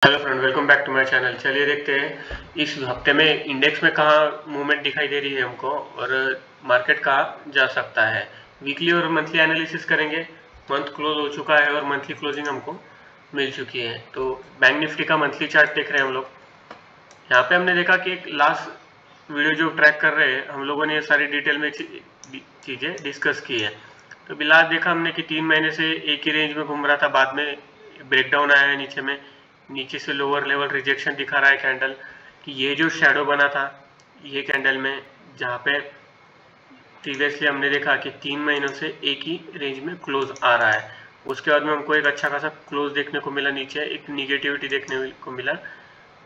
Hello friend, welcome back to my channel. चलिए देखते हैं इस हफ्ते में इंडेक्स में कहाँ मूवमेंट दिखाई दे रही है हमको और मार्केट कहाँ जा सकता है। वीकली और मंथली एनालिसिस करेंगे। मंथ क्लोज हो चुका है और मंथली क्लोजिंग हमको मिल चुकी है। तो बैंक निफ्टी का मंथली चार्ट देख रहे हैं हम लोग। यहाँ पे हमने देखा कि एक लास्ट वीडियो जो ट्रैक कर रहे हैं हम लोगों ने ये सारी डिटेल में चीज़ें डिस्कस की है। तो बिलास देखा हमने कि 3 महीने से एक ही रेंज में घूम रहा था, बाद में ब्रेकडाउन आया है नीचे में, नीचे से लोअर लेवल रिजेक्शन दिखा रहा है कैंडल कि ये जो शेडो बना था ये कैंडल में, जहाँ पे प्रीवियसली हमने देखा कि 3 महीनों से एक ही रेंज में क्लोज आ रहा है। उसके बाद में हमको एक अच्छा खासा क्लोज देखने को मिला, नीचे एक निगेटिविटी देखने को मिला।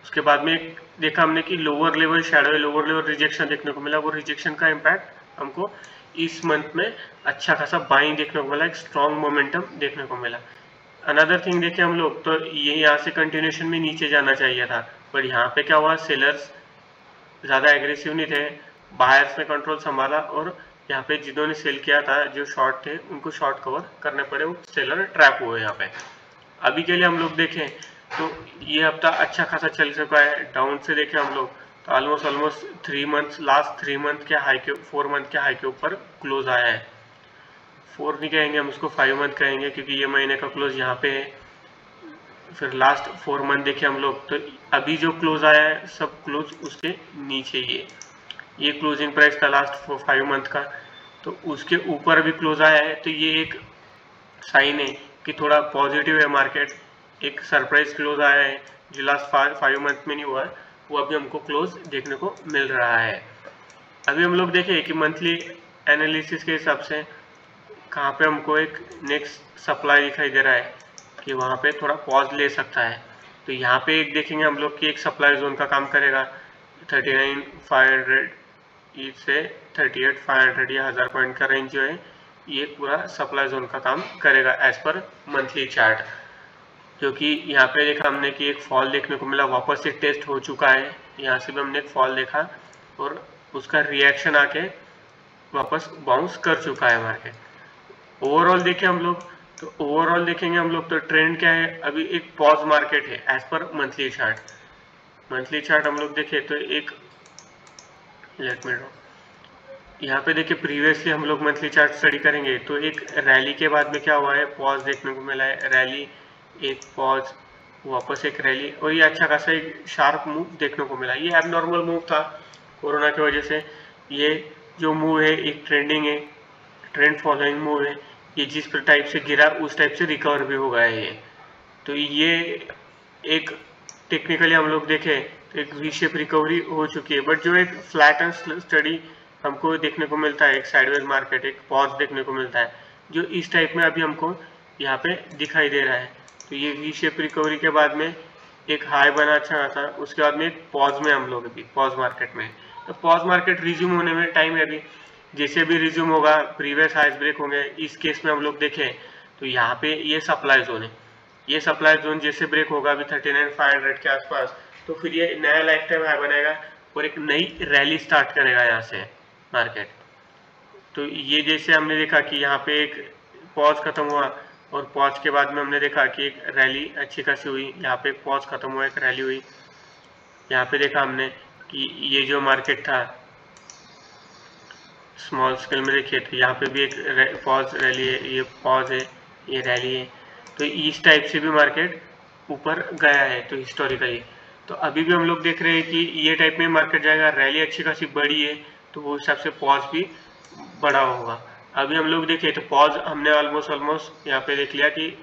उसके बाद में देखा हमने कि lower level shadow, lower level rejection देखने को मिला। वो रिजेक्शन का इम्पैक्ट हमको इस मंथ में अच्छा खासा बाइंग देखने को मिला, एक स्ट्रॉन्ग मोमेंटम देखने को मिला। अनदर थिंग देखे हम लोग तो ये यहाँ से कंटिन्यूशन में नीचे जाना चाहिए था, पर यहाँ पे क्या हुआ, सेलर्स ज़्यादा एग्रेसिव नहीं थे, बायर्स ने कंट्रोल संभाला और यहाँ पे जिन्होंने सेल किया था, जो शॉर्ट थे, उनको शॉर्ट कवर करने पड़े, वो सेलर ट्रैप हुए यहाँ पे। अभी के लिए हम लोग देखें तो ये हफ्ता अच्छा खासा चल चुका है। डाउन से देखें हम लोग तो ऑलमोस्ट 3 मंथ, लास्ट 3 मंथ के हाई के 4 मंथ के हाई के ऊपर क्लोज आया है। 4 नहीं कहेंगे हम उसको, 5 मंथ कहेंगे, क्योंकि ये महीने का क्लोज यहाँ पे है। फिर लास्ट 4 मंथ देखे हम लोग तो अभी जो क्लोज आया है सब क्लोज उसके नीचे ही है। ये क्लोजिंग प्राइस था लास्ट 5 मंथ का, तो उसके ऊपर अभी क्लोज आया है। तो ये एक साइन है कि थोड़ा पॉजिटिव है मार्केट। एक सरप्राइज क्लोज आया है जो लास्ट 5 मंथ में नहीं हुआ है, वो अभी हमको क्लोज देखने को मिल रहा है। अभी हम लोग देखें कि मंथली एनालिसिस के हिसाब से कहाँ पे हमको एक नेक्स्ट सप्लाई दिखाई दे रहा है कि वहाँ पे थोड़ा पॉज ले सकता है। तो यहाँ पे एक देखेंगे हम लोग कि एक सप्लाई जोन का काम करेगा 39,500 से 38,500 या 1000 पॉइंट का रेंज जो है, ये पूरा सप्लाई जोन का काम करेगा एज पर मंथली चार्ट। क्योंकि यहाँ पे देखा हमने कि एक फॉल देखने को मिला, वापस से टेस्ट हो चुका है, यहाँ से भी हमने एक फॉल देखा और उसका रिएक्शन आके वापस बाउंस कर चुका है मार्केट। ओवरऑल देखें हम लोग तो ओवरऑल देखेंगे हम लोग तो ट्रेंड क्या है, अभी एक पॉज मार्केट है as per monthly chart. Monthly chart हम लोग देखें तो एक लेट मी यहाँ पे देखिए प्रीवियसली हम लोग मंथली चार्ट स्टडी करेंगे तो एक रैली के बाद में क्या हुआ है, पॉज देखने को मिला है, रैली, एक पॉज, वापस एक रैली, और ये अच्छा खासा एक शार्प मूव देखने को मिला। ये एबनॉर्मल मूव था कोरोना की वजह से। ये जो मूव है एक ट्रेंडिंग है, ट्रेंड फॉलोइंग मूव है। ये जिस टाइप से गिरा उस टाइप से रिकवर भी हो गया है ये। तो ये एक टेक्निकली हम लोग देखें तो एक वी शेप रिकवरी हो चुकी है, बट जो एक फ्लैट एंड स्टडी हमको देखने को मिलता है, एक साइडवेज मार्केट, एक पॉज देखने को मिलता है जो इस टाइप में अभी हमको यहाँ पे दिखाई दे रहा है। तो ये वी शेप रिकवरी के बाद में एक हाई बना अच्छा था, उसके बाद में एक पॉज में हम लोग अभी पॉज मार्केट में। तो पॉज मार्केट रिज्यूम होने में टाइम है अभी, जैसे भी रिज्यूम होगा प्रीवियस हाइज ब्रेक होंगे। इस केस में हम लोग देखें तो यहाँ पे ये सप्लाई जोन है, ये सप्लाई जोन जैसे ब्रेक होगा अभी 39,500 के आसपास, तो फिर ये नया लाइफ टाइम हाई बनाएगा और एक नई रैली स्टार्ट करेगा यहाँ से मार्केट। तो ये जैसे हमने देखा कि यहाँ पे एक पॉज खत्म हुआ और पॉज के बाद में हमने देखा कि एक रैली अच्छी खासी हुई, यहाँ पे पॉज खत्म हुआ, एक रैली हुई। यहाँ पे देखा हमने कि ये जो मार्केट था स्मॉल स्केल में देखिए तो यहाँ पे भी एक पॉज रैली है, ये पॉज है, ये रैली है। तो इस टाइप से भी मार्केट ऊपर गया है। तो हिस्टोरिकली तो अभी भी हम लोग देख रहे हैं कि ये टाइप में मार्केट जाएगा, रैली अच्छी खासी बड़ी है तो वो हिसाब से पॉज भी बड़ा होगा। अभी हम लोग देखें तो पॉज हमने ऑलमोस्ट यहाँ पे देख लिया कि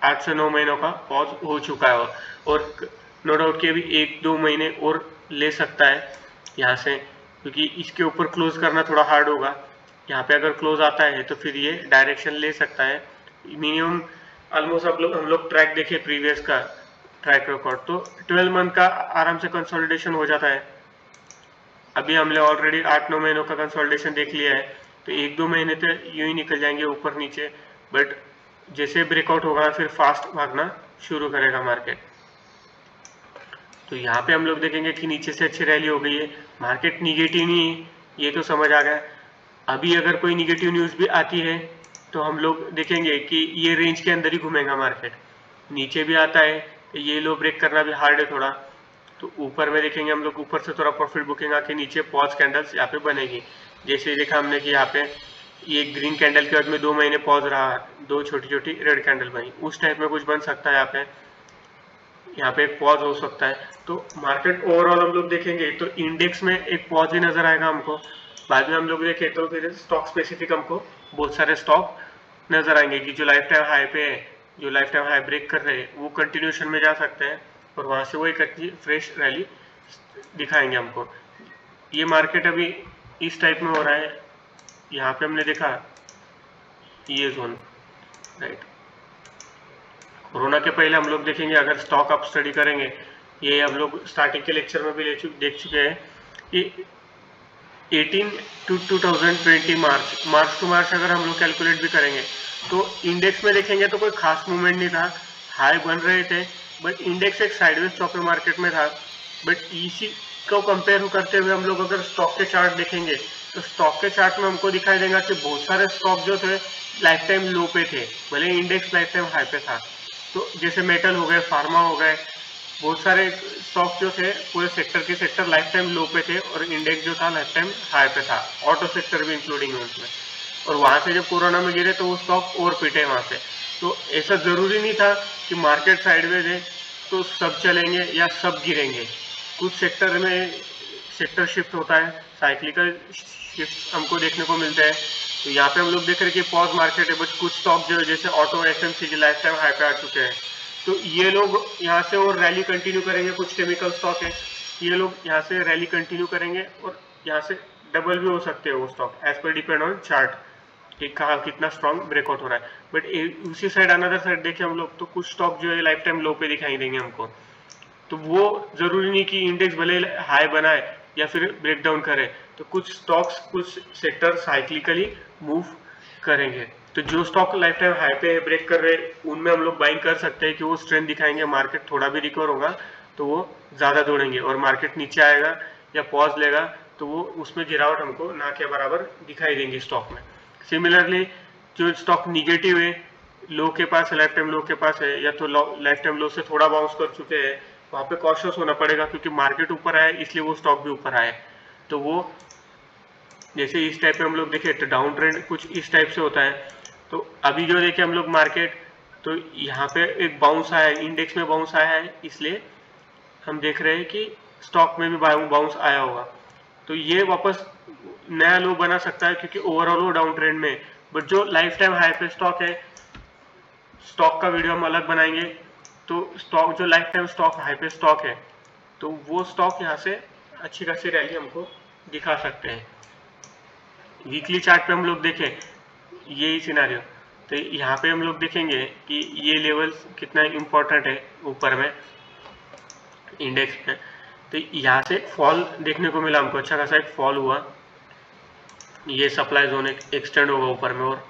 8 से 9 महीनों का पॉज हो चुका है और नो डाउट कि अभी 1-2 महीने और ले सकता है यहाँ से, क्योंकि इसके ऊपर क्लोज करना थोड़ा हार्ड होगा। यहाँ पे अगर क्लोज आता है तो फिर ये डायरेक्शन ले सकता है मिनिमम। ऑलमोस्ट हम लोग ट्रैक देखें प्रीवियस का ट्रैक रिकॉर्ड तो 12 मंथ का आराम से कंसोलिडेशन हो जाता है। अभी हमने ऑलरेडी 8-9 महीनों का कंसोलिडेशन देख लिया है, तो 1-2 महीने तो यूं ही निकल जाएंगे ऊपर नीचे, बट जैसे ब्रेकआउट होगा फिर फास्ट भागना शुरू करेगा मार्केट। तो यहाँ पे हम लोग देखेंगे कि नीचे से अच्छी रैली हो गई है, मार्केट निगेटिव नहीं है, ये तो समझ आ गया। अभी अगर कोई निगेटिव न्यूज़ भी आती है तो हम लोग देखेंगे कि ये रेंज के अंदर ही घूमेगा मार्केट, नीचे भी आता है ये लो ब्रेक करना भी हार्ड है थोड़ा। तो ऊपर में देखेंगे हम लोग, ऊपर से थोड़ा प्रॉफिट बुकिंग आके नीचे पॉज कैंडल्स यहाँ पे बनेगी। जैसे देखा हमने कि यहाँ पे ये ग्रीन कैंडल के बाद में 2 महीने पॉज रहा, 2 छोटी छोटी रेड कैंडल बनी, उस टाइप में कुछ बन सकता है यहाँ पे एक पॉज हो सकता है। तो मार्केट ओवरऑल हम लोग देखेंगे तो इंडेक्स में एक पॉज ही नजर आएगा हमको। बाद में हम लोग देखें तो फिर स्टॉक स्पेसिफिक हमको बहुत सारे स्टॉक नजर आएंगे कि जो लाइफ टाइम हाई पे है, जो लाइफ टाइम हाई ब्रेक कर रहे हैं, वो कंटिन्यूशन में जा सकते हैं और वहां से वो एक अच्छी फ्रेश रैली दिखाएंगे हमको। ये मार्केट अभी इस टाइप में हो रहा है। यहाँ पे हमने देखा ये जोन, राइट। कोरोना के पहले हम लोग देखेंगे, अगर स्टॉक आप स्टडी करेंगे, ये हम लोग स्टार्टिंग के लेक्चर में भी देख चुके हैं कि 18 टू 2020 मार्च टू मार्च अगर हम लोग कैलकुलेट भी करेंगे तो इंडेक्स में देखेंगे तो कोई खास मूवमेंट नहीं था, हाई बन रहे थे, बट इंडेक्स एक साइडवेज स्टॉक मार्केट में था। बट इसी को कंपेयर करते हुए हम लोग अगर स्टॉक के चार्ट देखेंगे तो स्टॉक के चार्ट में हमको दिखाई देगा कि बहुत सारे स्टॉक जो थे लाइफ टाइम लो पे थे, भले इंडेक्स लाइफ टाइम हाई पे था। तो जैसे मेटल हो गए, फार्मा हो गए, बहुत सारे स्टॉक जो थे पूरे सेक्टर के सेक्टर लाइफ टाइम लो पे थे और इंडेक्स जो था लाइफ टाइम हाई पे था, ऑटो सेक्टर भी इंक्लूडिंग है उसमें। और वहां से जब कोरोना में गिरे तो वो स्टॉक और पिटे वहां से। तो ऐसा जरूरी नहीं था कि मार्केट साइडवेज है तो सब चलेंगे या सब गिरेंगे। कुछ सेक्टर में सेक्टर शिफ्ट होता है, साइक्लिकल शिफ्ट हमको देखने को मिलता है। तो यहाँ पे हम लोग देख रहे हैं कि पॉज मार्केट है, बट कुछ स्टॉक जो है जैसे auto, FMCG life time high पे आ चुके हैं, तो ये लोग यहाँ से और रैली कंटिन्यू करेंगे। कुछ केमिकल स्टॉक है, ये लोग यहाँ से रैली कंटिन्यू करेंगे और यहाँ से डबल भी हो सकते हैं वो stock, as per depend on chart कि कहाँ कितना स्ट्रॉन्ग ब्रेकआउट हो रहा है। बट उसी साइड अनदर साइड देखें हम लोग तो कुछ स्टॉक जो है लाइफ टाइम लो पे दिखाई देंगे हमको। तो वो जरूरी नहीं कि इंडेक्स भले हाई बनाए या फिर ब्रेक डाउन करे, तो कुछ स्टॉक्स कुछ सेक्टर साइक्लिकली मूव करेंगे। तो जो स्टॉक लाइफ टाइम हाई पे ब्रेक कर रहे हैं उनमें हम लोग बाइंग कर सकते हैं कि वो स्ट्रेंथ दिखाएंगे, मार्केट थोड़ा भी रिकवर होगा तो वो ज्यादा दौड़ेंगे, और मार्केट नीचे आएगा या पॉज लेगा तो वो उसमें गिरावट हमको ना के बराबर दिखाई देंगी स्टॉक में। सिमिलरली जो स्टॉक निगेटिव है, लो के पास है, लाइफ टाइम लो के पास है, या तो लाइफ टाइम लो से थोड़ा बाउंस कर चुके हैं, वहां पे कॉशियस होना पड़ेगा क्योंकि मार्केट ऊपर आया इसलिए वो स्टॉक भी ऊपर आए। तो वो जैसे इस टाइप में हम लोग देखें तो डाउन ट्रेंड कुछ इस टाइप से होता है। तो अभी जो देखें हम लोग मार्केट, तो यहाँ पे एक बाउंस आया है, इंडेक्स में बाउंस आया है, इसलिए हम देख रहे हैं कि स्टॉक में भी बाउंस आया होगा। तो ये वापस नया लो बना सकता है क्योंकि ओवरऑल वो डाउन ट्रेंड में। बट जो लाइफ टाइम हाई पे स्टॉक है, स्टॉक का वीडियो हम अलग बनाएंगे। तो स्टॉक जो लाइफ टाइम स्टॉक हाई पे स्टॉक है, तो वो स्टॉक यहाँ से अच्छी खासी रैली हमको दिखा सकते हैं। वीकली चार्ट पे हम लोग देखें यही सिनारियो, तो यहाँ पे हम लोग देखेंगे कि ये लेवल कितना इम्पोर्टेंट है ऊपर में इंडेक्स में। तो यहाँ से फॉल देखने को मिला हमको, अच्छा खासा एक फॉल हुआ, ये सप्लाई जोन एक्सटेंड होगा ऊपर में और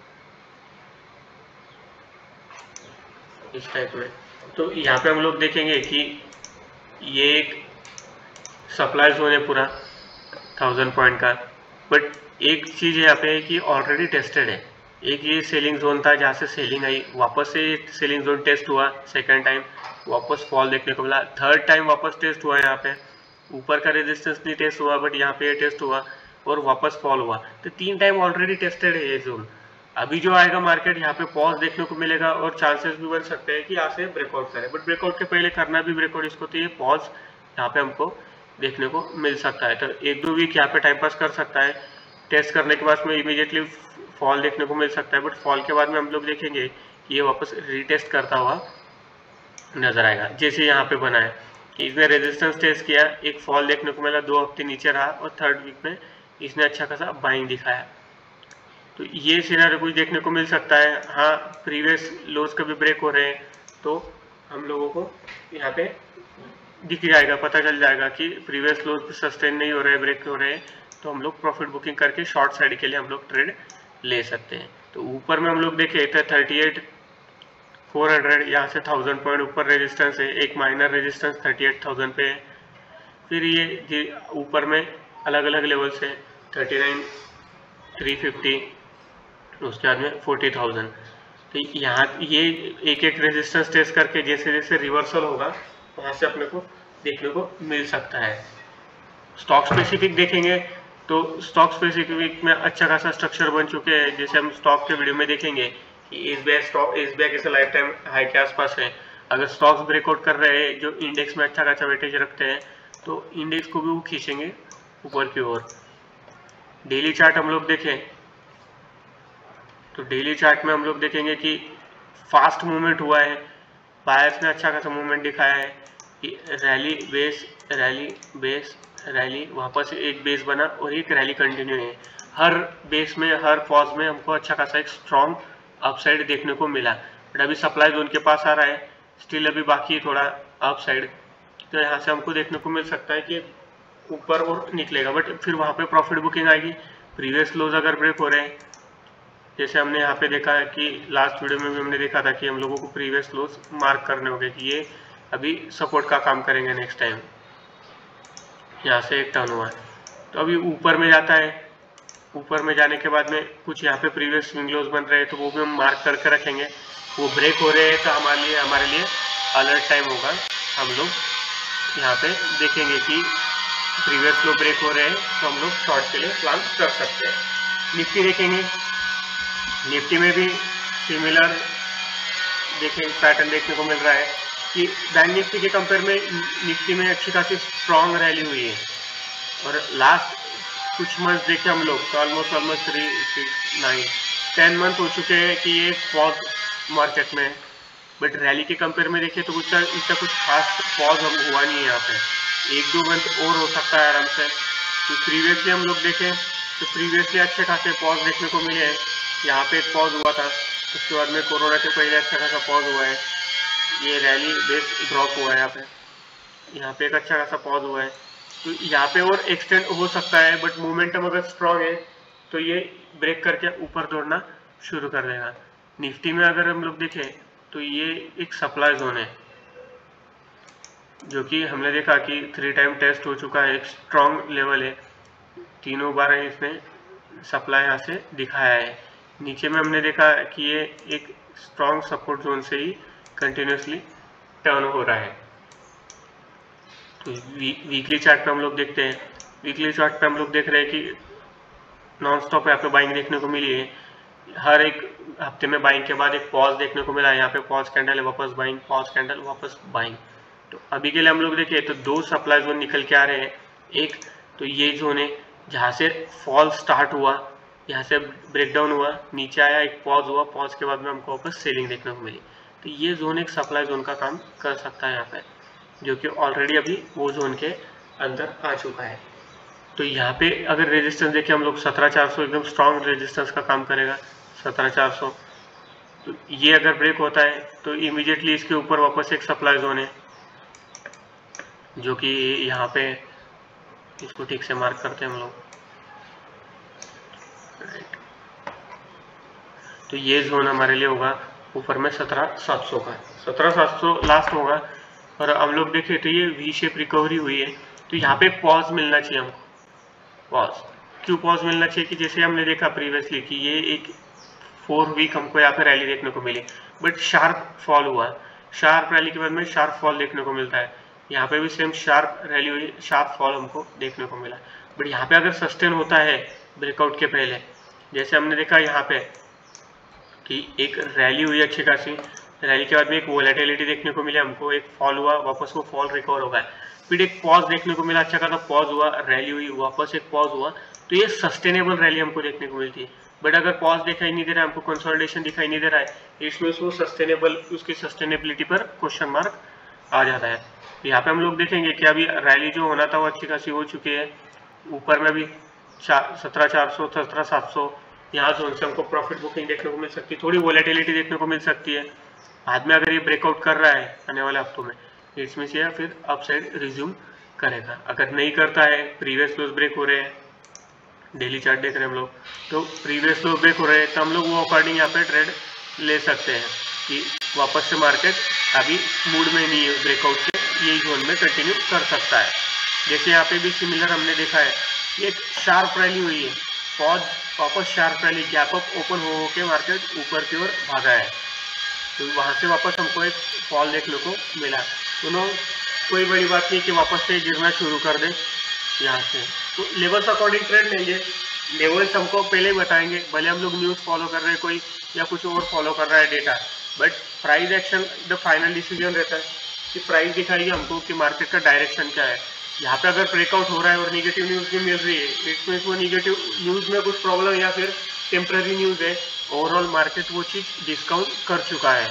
इस टाइप में। तो यहाँ पे हम लोग देखेंगे कि ये एक सप्लाई जोन है पूरा 1000 पॉइंट का। बट एक चीज यहाँ पे है कि ऑलरेडी टेस्टेड है। एक ये सेलिंग जोन था जहाँ से सेलिंग आई, वापस से सेलिंग जोन टेस्ट हुआ, सेकंड टाइम वापस फॉल देखने को मिला, थर्ड टाइम वापस टेस्ट हुआ, यहाँ पे ऊपर का रेजिस्टेंस नहीं टेस्ट हुआ बट यहाँ पे ये टेस्ट हुआ और वापस फॉल हुआ। तो 3 टाइम ऑलरेडी टेस्टेड है ये जोन। अभी जो आएगा मार्केट यहाँ पे पॉज देखने को मिलेगा और चांसेस भी बन सकते हैं कि यहाँ से ब्रेकआउट करे, बट ब्रेकआउट के पहले करना भी ब्रेकआउट इसको, तो ये पॉज यहाँ पे हमको देखने को मिल सकता है। तो 1-2 वीक यहाँ पे टाइम पास कर सकता है, टेस्ट करने के बाद में इमीडिएटली फॉल देखने को मिल सकता है, बट फॉल के बाद में हम लोग देखेंगे कि ये वापस रीटेस्ट करता हुआ नजर आएगा। जैसे यहाँ पे बना है कि इसने रेजिस्टेंस टेस्ट किया, एक फॉल देखने को मिला, 2 हफ्ते नीचे रहा और थर्ड वीक में इसने अच्छा खासा बाइंग दिखाया। तो ये सिनारियो कुछ देखने को मिल सकता है। हाँ, प्रीवियस लोज कभी ब्रेक हो रहे हैं तो हम लोगों को यहाँ पे दिख जाएगा, पता चल जाएगा कि प्रीवियस लोज सस्टेन नहीं हो रहे हैं, ब्रेक हो रहे हैं, तो हम लोग प्रॉफिट बुकिंग करके शॉर्ट साइड के लिए हम लोग ट्रेड ले सकते हैं। तो ऊपर में हम लोग देखे थे 38,400, यहाँ से 1000 पॉइंट ऊपर रेजिस्टेंस है, एक माइनर रेजिस्टेंस 38,000 पे है। फिर ये ऊपर में अलग अलग लेवल से 39,350, उसके बाद में 40,000। तो यहाँ ये एक एक रेजिस्टेंस टेस्ट करके जैसे जैसे रिवर्सल होगा वहाँ से अपने को देखने को मिल सकता है। स्टॉक स्पेसिफिक देखेंगे तो स्टॉक स्पेसिफिक में अच्छा खासा स्ट्रक्चर बन चुके हैं। जैसे हम स्टॉक के वीडियो में देखेंगे कि एसबीआई के लाइफ टाइम हाई के आसपास है। अगर स्टॉक्स ब्रेकआउट कर रहे हैं जो इंडेक्स में अच्छा खासा वेटेज रखते हैं तो इंडेक्स को भी वो खींचेंगे ऊपर की ओर। डेली चार्ट हम लोग देखें तो डेली चार्ट में हम लोग देखेंगे कि फास्ट मूवमेंट हुआ है, बायर्स ने अच्छा खासा मूवमेंट दिखाया है कि रैली बेस रैली, वापस एक बेस बना और एक रैली कंटिन्यू है। हर बेस में हर पॉज में हमको अच्छा खासा एक स्ट्रॉन्ग अपसाइड देखने को मिला। बट अभी सप्लाई जोन के पास आ रहा है, स्टिल अभी बाकी है थोड़ा अपसाइड। तो यहाँ से हमको देखने को मिल सकता है कि ऊपर और निकलेगा, बट फिर वहाँ पे प्रॉफिट बुकिंग आएगी। प्रीवियस लोज अगर ब्रेक हो रहे हैं, जैसे हमने यहाँ पे देखा है कि लास्ट वीडियो में भी हमने देखा था कि हम लोगों को प्रीवियस लोज मार्क करने होंगे कि ये अभी सपोर्ट का काम करेंगे नेक्स्ट टाइम। यहाँ से एक टर्न हुआ है तो अभी ऊपर में जाता है। ऊपर में जाने के बाद में कुछ यहाँ पे प्रीवियस स्विंग लोज बन रहे हैं तो वो भी हम मार्क करके रखेंगे। वो ब्रेक हो रहे हैं तो हमारे लिए अलर्ट टाइम होगा। हम लोग यहाँ पे देखेंगे कि प्रीवियस लो ब्रेक हो रहे हैं तो हम लोग शॉर्ट के लिए प्लान कर सकते हैं। निफ्टी देखेंगे, निफ्टी में भी सिमिलर देखें पैटर्न देखने को मिल रहा है कि बैंक निफ्टी के कंपेयर में निफ्टी में अच्छी खासी स्ट्रॉन्ग रैली हुई है। और लास्ट कुछ मंथ देखे हम लोग तो ऑलमोस्ट 3, 6, 9, 10 मंथ हो चुके हैं कि ये पॉज मार्केट में। बट रैली के कंपेयर में देखें तो इसका कुछ खास पॉज हुआ नहीं है। यहाँ पे 1-2 मंथ और हो सकता है आराम से। तो प्रीवियसली हम लोग देखें तो प्रीवियसली अच्छे खासे पॉज देखने को मिले हैं। यहाँ पे एक पॉज हुआ था, उसके बाद में कोरोना के पहले अच्छा खासा पॉज हुआ है। ये रैली बेस ड्रॉप हुआ है, यहाँ पे एक अच्छा खासा पॉज हुआ है। तो यहाँ पे और एक्सटेंड हो सकता है, बट मोमेंटम अगर स्ट्रॉन्ग है तो ये ब्रेक करके ऊपर दौड़ना शुरू कर देगा। निफ्टी में अगर हम लोग देखें तो ये एक सप्लाई जोन है जो कि हमने देखा कि 3 टाइम टेस्ट हो चुका है। एक स्ट्रॉन्ग लेवल है, तीनों बार इसने सप्लाई यहाँ से दिखाया है। नीचे में हमने देखा कि ये एक स्ट्रॉन्ग सपोर्ट जोन से ही कंटिन्यूसली टर्न हो रहा है। तो वीकली चार्ट पे हम लोग देखते हैं। वीकली चार्ट पे हम लोग देख रहे हैं कि नॉन स्टॉप यहाँ पे बाइंग देखने को मिली है। हर एक हफ्ते में बाइंग के बाद एक पॉज देखने को मिला है। यहाँ पे पॉज कैंडल है, वापस बाइंग, पॉज कैंडल, वापस बाइंग। तो अभी के लिए हम लोग देखें तो 2 सप्लाई जोन निकल के आ रहे हैं। एक तो ये जोन है जहाँ से फॉल स्टार्ट हुआ, यहाँ से ब्रेकडाउन हुआ, नीचे आया, एक पॉज हुआ, पॉज के बाद में हमको वापस सेलिंग देखने को मिली। तो ये जोन एक सप्लाई जोन का काम कर सकता है यहाँ पे, जो कि ऑलरेडी अभी वो जोन के अंदर आ चुका है। तो यहाँ पे अगर रेजिस्टेंस देखें हम लोग 17,400 एकदम स्ट्रॉन्ग रेजिस्टेंस का काम करेगा। 17,400 तो ये अगर ब्रेक होता है तो इमीडिएटली इसके ऊपर वापस एक सप्लाई जोन है जो कि यहाँ पे इसको ठीक से मार्क करते हैं हम लोग। तो ये जोन हमारे लिए होगा ऊपर में 17,700 का, 17,700 लास्ट होगा। और हम लोग देखें तो ये वी शेप रिकवरी हुई है तो यहाँ पे पॉज मिलना चाहिए हमको। पॉज क्यों पॉज मिलना चाहिए कि जैसे हमने देखा प्रीवियसली कि ये एक 4 वीक हमको यहाँ पे रैली देखने को मिली, बट शार्प फॉल हुआ। शार्प रैली के बाद में शार्प फॉल देखने को मिलता है। यहाँ पे भी सेम शार्प रैली हुई, शार्प फॉल हमको देखने को मिला। बट यहाँ पे अगर सस्टेन होता है ब्रेकआउट के पहले, जैसे हमने देखा यहाँ पे कि एक रैली हुई अच्छी खासी, रैली के बाद में एक वोलेटिलिटी देखने को मिली हमको, एक फॉल हुआ, वापस वो फॉल रिकवर हो गया, फिर एक पॉज देखने को मिला, अच्छा खासा पॉज हुआ, रैली हुई, वापस एक पॉज हुआ। तो ये सस्टेनेबल रैली हमको देखने को मिलती है। बट अगर पॉज दिखाई नहीं दे रहा है हमको, कंसोलिडेशन दिखाई नहीं दे रहा है, इसमें वो सस्टेनेबल, उसकी सस्टेनेबिलिटी पर क्वेश्चन मार्क आ जाता है। यहाँ पे हम लोग देखेंगे कि अभी रैली जो होना था वो अच्छी खासी हो चुकी है। ऊपर में भी 17,400, 17,700 यहाँ जोन से हमको प्रॉफिट बुकिंग देखने को मिल सकती है, थोड़ी वोलेटिलिटी देखने को मिल सकती है। बाद में अगर ये ब्रेकआउट कर रहा है आने वाले हफ्तों में, इसमें से फिर अपसाइड रिज्यूम करेगा। अगर नहीं करता है, प्रीवियस लोज ब्रेक हो रहे हैं, डेली चार्ट देख रहे हैं हम लोग, तो प्रीवियस लोज ब्रेक हो रहे हैं तो हम लोग वो अकॉर्डिंग यहाँ पे ट्रेड ले सकते हैं कि वापस से मार्केट अभी मूड में नहीं है ब्रेकआउट के, यही जोन में कंटिन्यू कर सकता है। जैसे यहाँ पे भी सिमिलर हमने देखा है, एक शार्प रैली हुई है, पॉज वापस sharp rally gap up open हो के मार्केट ऊपर की ओर भागा है, तो वहाँ से वापस हमको एक फॉल देखने को मिला। दोनों कोई बड़ी बात नहीं कि वापस से गिरना शुरू कर दे यहाँ से, तो लेवल्स अकॉर्डिंग ट्रेड लेंगे। लेवल्स हमको पहले ही बताएंगे, भले हम लोग न्यूज़ फॉलो कर रहे हैं कोई या कुछ और फॉलो कर रहा है data, but price action the final decision रहता है कि प्राइस दिखाएगी हमको कि मार्केट का डायरेक्शन क्या है। यहाँ पे अगर ब्रेकआउट हो रहा है और निगेटिव न्यूज़ भी मिल रही है, इट मीन्स वो निगेटिव न्यूज़ में कुछ प्रॉब्लम या फिर टेम्पररी न्यूज़ है, ओवरऑल मार्केट वो चीज़ डिस्काउंट कर चुका है,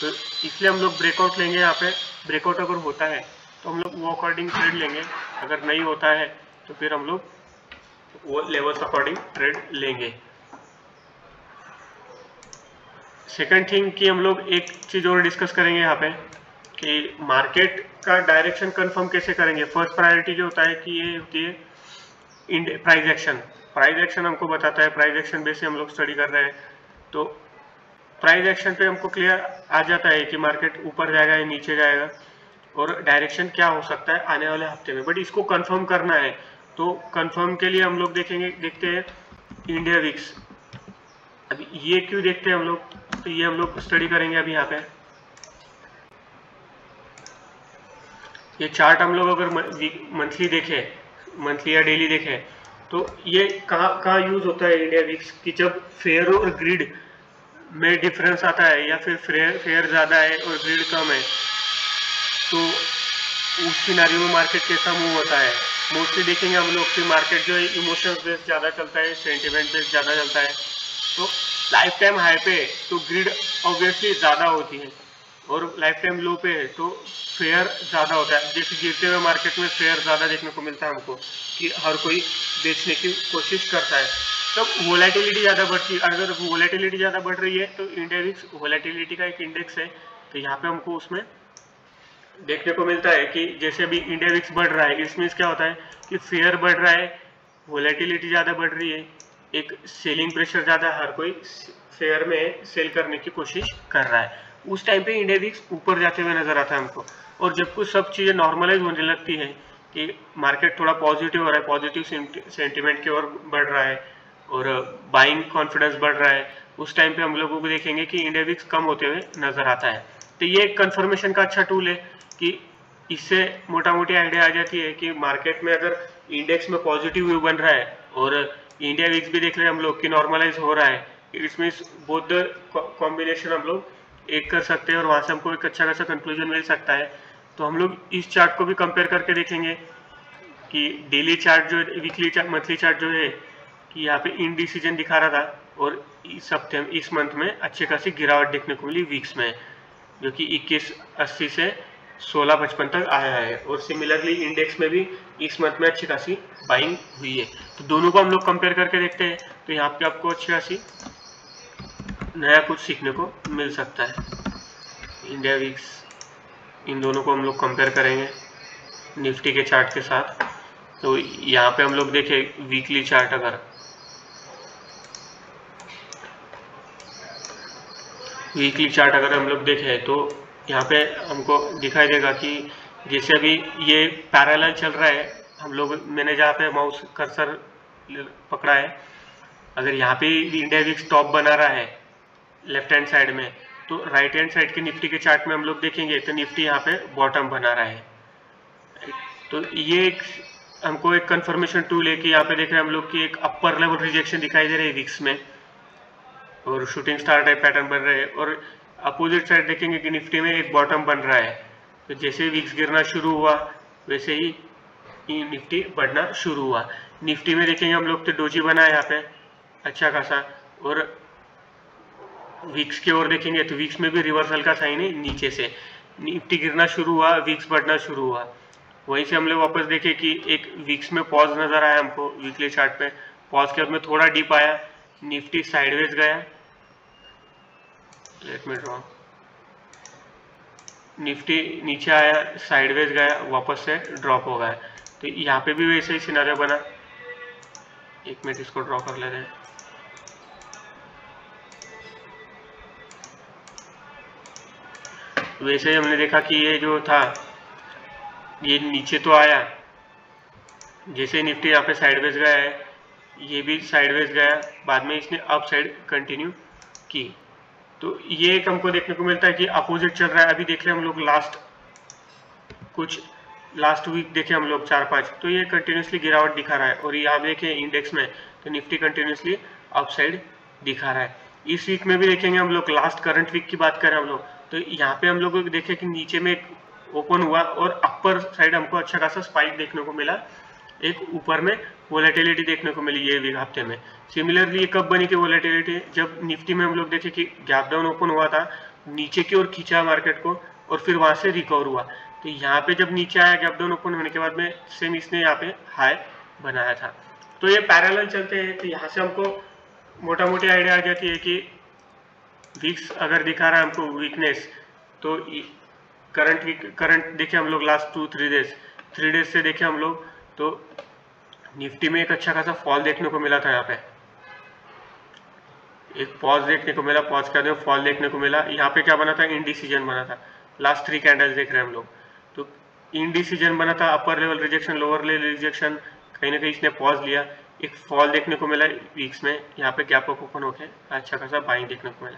तो इसलिए हम लोग ब्रेकआउट लेंगे। यहाँ पे ब्रेकआउट अगर होता है तो हम लोग वो अकॉर्डिंग ट्रेड लेंगे, अगर नहीं होता है तो फिर हम लोग वो लेवल्स अकॉर्डिंग ट्रेड लेंगे। सेकंड थिंग कि हम लोग एक चीज़ और डिस्कस करेंगे यहाँ पे कि मार्केट का डायरेक्शन कंफर्म कैसे करेंगे। फर्स्ट प्रायोरिटी जो होता है कि ये होती है प्राइस एक्शन। प्राइस एक्शन हमको बताता है, प्राइस एक्शन बेस से हम लोग स्टडी कर रहे हैं, तो प्राइस एक्शन पे हमको क्लियर आ जाता है कि मार्केट ऊपर जाएगा या नीचे जाएगा और डायरेक्शन क्या हो सकता है आने वाले हफ्ते में। बट इसको कंफर्म करना है, तो कंफर्म के लिए हम लोग देखते हैं इंडिया विक्स। अभी ये क्यों देखते हैं हम लोग, तो ये हम लोग स्टडी करेंगे अभी यहाँ पे। ये चार्ट हम लोग अगर मंथली देखें, मंथली या डेली देखें, तो ये कहाँ यूज होता है इंडिया विक्स कि जब फेयर और ग्रिड में डिफरेंस आता है या फिर फेयर ज़्यादा है और ग्रिड कम है, तो उस सिनारियो में मार्केट कैसा मूव होता है। मोस्टली देखेंगे हम लोग कि मार्केट जो है इमोशंस बेस्ड ज़्यादा चलता है, सेंटिमेंट बेस्ड ज़्यादा चलता है, तो लाइफ टाइम हाई पे तो ग्रिड ऑब्वियसली ज़्यादा होती है और लाइफ टाइम लो पे तो फेयर ज़्यादा होता है। जैसे गिरते हुए मार्केट में फेयर ज़्यादा देखने को मिलता है हमको कि हर कोई बेचने की कोशिश करता है, तब वोलेटिलिटी ज़्यादा बढ़ती है। अगर वोलेटिलिटी ज़्यादा बढ़ रही है तो इंडिया विक्स वोलेटिलिटी का एक इंडेक्स है, तो यहाँ पे हमको उसमें देखने को मिलता है कि जैसे अभी इंडिया विक्स बढ़ रहा है, इसमें क्या होता है कि फेयर बढ़ रहा है, वोलेटिलिटी ज़्यादा बढ़ रही है, एक सेलिंग प्रेशर ज़्यादा, हर कोई फेयर में सेल करने की कोशिश कर रहा है। उस टाइम पे इंडिया विक्स ऊपर जाते हुए नजर आता है हमको। और जब कुछ सब चीज़ें नॉर्मलाइज होने लगती है कि मार्केट थोड़ा पॉजिटिव हो रहा है, पॉजिटिव सेंटिमेंट की ओर बढ़ रहा है और बाइंग कॉन्फिडेंस बढ़ रहा है, उस टाइम पे हम लोगों को देखेंगे कि इंडिया विक्स कम होते हुए नजर आता है। तो ये एक कंफर्मेशन का अच्छा टूल है कि इससे मोटा मोटी आइडिया आ जाती है कि मार्केट में अगर इंडेक्स में पॉजिटिव व्यू बन रहा है और इंडिया विक्स भी देख रहे हैं हम लोग कि नॉर्मलाइज हो रहा है, इसमें बोथ कॉम्बिनेशन हम लोग एक कर सकते हैं और वहाँ से हमको एक अच्छा खासा कंक्लूजन मिल सकता है। तो हम लोग इस चार्ट को भी कंपेयर करके देखेंगे कि डेली चार्ट जो वीकली चार्ट, मंथली चार्ट जो है कि यहाँ पे इनडिसीजन दिखा रहा था और इस हफ्ते में, इस मंथ में अच्छी खासी गिरावट देखने को मिली वीक्स में, जो कि 2180 से 1655 तक आया है। और सिमिलरली इंडेक्स में भी इस मंथ में अच्छी खासी बाइंग हुई है। तो दोनों को हम लोग कंपेयर करके देखते हैं, तो यहाँ पे आपको अच्छी खासी नया कुछ सीखने को मिल सकता है। इंडिया विक्स, इन दोनों को हम लोग कंपेयर करेंगे निफ्टी के चार्ट के साथ। तो यहाँ पे हम लोग देखें वीकली चार्ट, अगर वीकली चार्ट अगर हम लोग देखें तो यहाँ पे हमको दिखाई देगा कि जैसे अभी ये पैरेलल चल रहा है, हम लोग, मैंने जहाँ पे माउस कर्सर पकड़ा है, अगर यहाँ पे इंडिया विक्स टॉप बना रहा है लेफ्ट हैंड साइड में, तो राइट हैंड साइड के निफ्टी के चार्ट में हम लोग देखेंगे तो निफ्टी यहाँ पे बॉटम बना रहा है। तो ये एक हमको एक कंफर्मेशन टूल है कि यहाँ पे देख रहे हैं हम लोग कि एक अपर लेवल रिजेक्शन दिखाई दे रही है विक्स में और शूटिंग स्टार टाइप पैटर्न बन रहे हैं, और अपोजिट साइड देखेंगे कि निफ्टी में एक बॉटम बन रहा है। तो जैसे विक्स गिरना शुरू हुआ वैसे ही निफ्टी बढ़ना शुरू हुआ। निफ्टी में देखेंगे हम लोग तो डोजी बना है यहाँ पे अच्छा खासा, और विक्स की ओर देखेंगे तो विक्स में भी रिवर्सल का साइन है, नीचे से निफ्टी गिरना शुरू हुआ, विक्स बढ़ना शुरू हुआ। वहीं से हम लोग वापस देखें कि एक विक्स में पॉज नजर आया हमको वीकली चार्ट पे, पॉज के बाद में थोड़ा डीप आया, निफ्टी साइडवेज गया, लेट मी ड्रॉ, निफ्टी नीचे आया, साइडवेज गया, वापस से ड्रॉप हो गया। तो यहाँ पे भी वैसे ही सिनारियो बना। एक मिनट इसको ड्रॉ कर लेते हैं। वैसे ही हमने देखा कि ये जो था ये नीचे तो आया, जैसे निफ्टी यहाँ पे साइडवेज गया है, ये भी साइडवेज गया, बाद में इसने अप साइड कंटिन्यू की। तो ये एक हमको देखने को मिलता है कि अपोजिट चल रहा है। अभी देख रहे हम लोग लास्ट वीक देखे हम लोग 4-5, तो ये कंटिन्यूसली गिरावट दिखा रहा है। और यहाँ देखें इंडेक्स में तो निफ्टी कंटिन्यूसली अप साइड दिखा रहा है। इस वीक में भी देखेंगे हम लोग, लास्ट करंट वीक की बात करें हम लोग, तो यहाँ पे हम लोग देखें कि नीचे में एक ओपन हुआ और अपर साइड हमको अच्छा खासा स्पाइक देखने को मिला, एक ऊपर में वोलेटिलिटी देखने को मिली ये वीक हफ्ते में। सिमिलरली ये कब बनी थी वोलेटिलिटी, जब निफ्टी में हम लोग देखे कि गैप डाउन ओपन हुआ था, नीचे की ओर खींचा मार्केट को और फिर वहां से रिकवर हुआ। तो यहाँ पे जब नीचे आया गैप डाउन ओपन होने के बाद में सेम इसने यहाँ पे हाई बनाया था। तो ये पैरेलल चलते हैं, तो यहाँ से हमको मोटा मोटी आइडिया आ जाती है कि वीक्स अगर दिखा रहा है हमको वीकनेस, तो करंट देखे हम लोग लास्ट 3 डेज से देखे हम लोग, तो निफ्टी में एक अच्छा खासा फॉल देखने को मिला था। यहाँ पे एक पॉज देखने को मिला, पॉज कर दो, फॉल देखने को मिला। यहाँ पे क्या बना था, इंडिसीजन बना था। लास्ट 3 कैंडल्स देख रहे हैं हम लोग, तो इंडिसीजन बना था, upper level rejection, lower level rejection, कहीं ना कहीं इसने पॉज लिया, एक फॉल देखने को मिला वीक्स में। यहाँ पे गैप अप ओपन होके अच्छा खासा बाइंग देखने को मिला।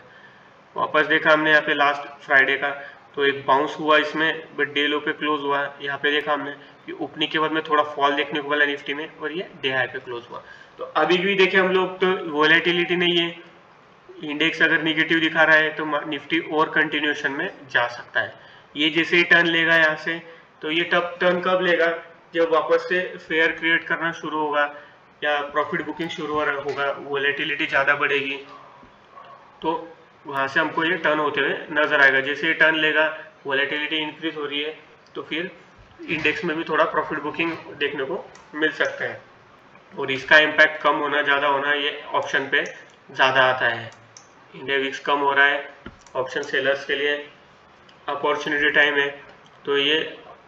वापस देखा हमने यहाँ पे लास्ट फ्राइडे का, तो एक बाउंस हुआ इसमें, बट डे लो पे क्लोज हुआ। यहाँ पे देखा हमने कि ओपनिंग के बाद में थोड़ा फॉल देखने को मिला निफ्टी में, और ये डे हाई पे क्लोज हुआ। तो अभी भी देखे हम लोग तो वोलेटिलिटी नहीं है, इंडेक्स अगर निगेटिव दिखा रहा है तो निफ्टी और कंटिन्यूएशन में जा सकता है। ये जैसे ही टर्न लेगा यहाँ से, तो ये तब टर्न कब लेगा, जब वापस से फेयर क्रिएट करना शुरू होगा या प्रॉफिट बुकिंग शुरू होगा, वोलेटिलिटी ज़्यादा बढ़ेगी, तो वहाँ से हमको ये टर्न होते हुए नजर आएगा। जैसे ये टर्न लेगा, वोलेटिलिटी इंक्रीज हो रही है, तो फिर इंडेक्स में भी थोड़ा प्रॉफिट बुकिंग देखने को मिल सकता है, और इसका इम्पैक्ट कम होना ज़्यादा होना ये ऑप्शन पे ज़्यादा आता है। इंडिया विक्स कम हो रहा है, ऑप्शन सेलर्स के लिए अपॉर्चुनिटी टाइम है, तो ये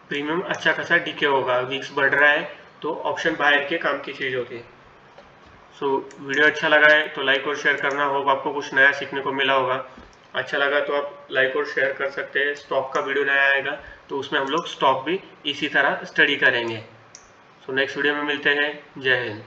प्रीमियम अच्छा खासा डिके होगा। विक्स बढ़ रहा है तो ऑप्शन बाहर के काम की चीज़ होती है। सो वीडियो अच्छा लगा है तो लाइक और शेयर करना होगा, आपको कुछ नया सीखने को मिला होगा। अच्छा लगा तो आप लाइक और शेयर कर सकते हैं। स्टॉक का वीडियो नया आएगा तो उसमें हम लोग स्टॉक भी इसी तरह स्टडी करेंगे। सो नेक्स्ट वीडियो में मिलते हैं। जय हिंद।